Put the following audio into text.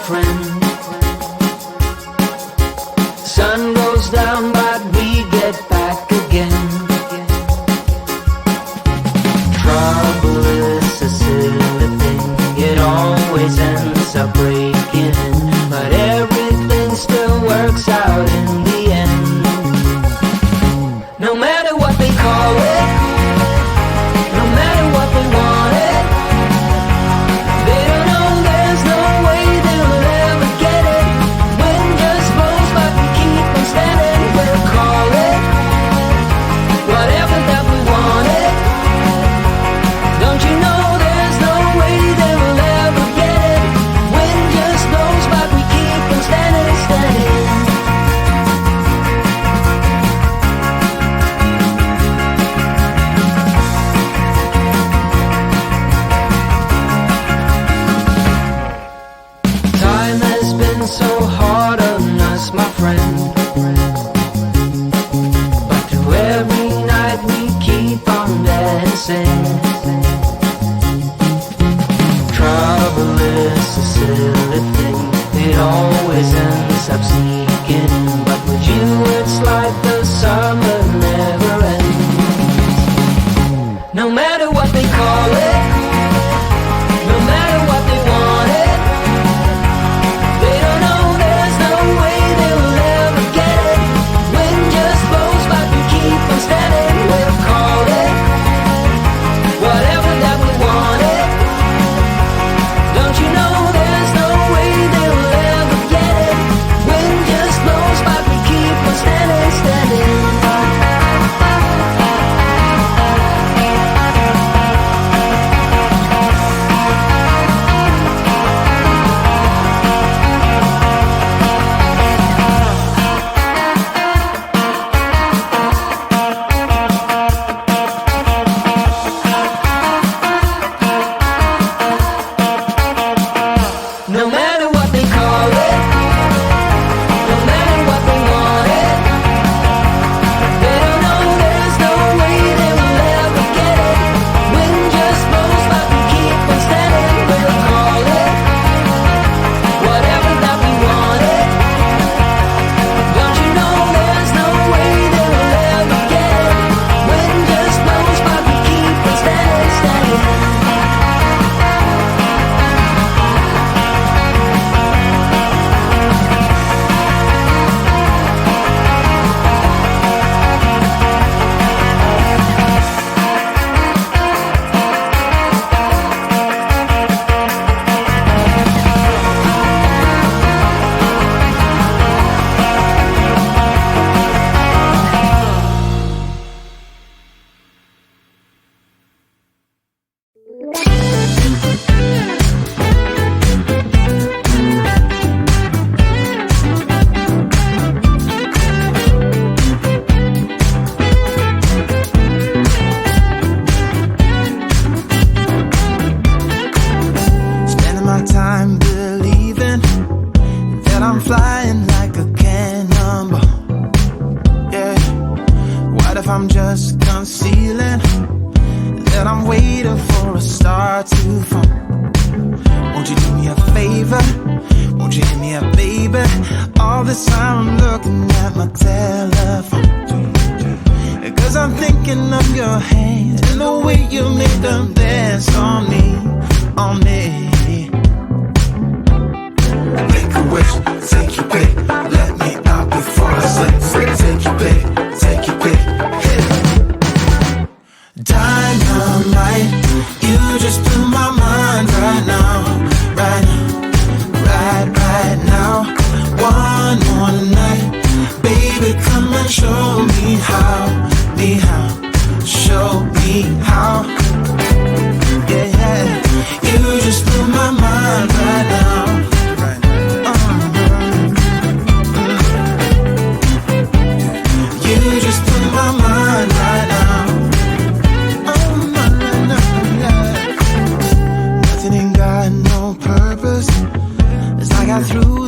friend. Sun goes down but we get back again. Trouble is a silly thing, it always ends up breaking in, but everything still works out in the end. No matter what they call it, no matter what they want it, they don't know there's no way they'll ever get it. Wind just blows but we keep on standing. We'll call it whatever that we want it. Don't you know there's no way they will ever get it. Wind just blows but we keep on standing, standing. Time has been so hard on us, my friend, but through every night we keep on dancing. Trouble is a silly thing, it always ends up sneaking in, but with you it's like the summer never ends. No matter what they call it, no matter what they want it, they don't know there's no way they will ever get it. Wind just blows but we keep on standing. We'll call it whatever that we want it. Don't you know there's no way they will ever get it. Wind just blows but we keep on standing, standing. No matter what they call it, no matter what they want it, they don't know there's no way they will ever get it. Wind just blows but we keep on standing. We'll call it whatever that we want it. Don't you know there's no way they will ever get it. Wind just blows but we keep on standing, standing. Spending my time believing that I'm flying like a cannonball. Yeah. What if I'm just concealing that I'm waiting for a star to fall? Won't you do me a favor? Won't you hit me up, baby? All this time I'm looking at my telephone, 'cause I'm thinking of your hand and the way you make them dance on me, on me. Make a wish, take your pick, let me out before I slip. Take your pick, hit it. Dynamite, you just blew my mind right now, right now, right now. One more night, baby, come and show me how, show me how. Yeah, yeah, you just blew my mind right now. You just blew my mind right now. Nothing ain't got no purpose. It's like I threw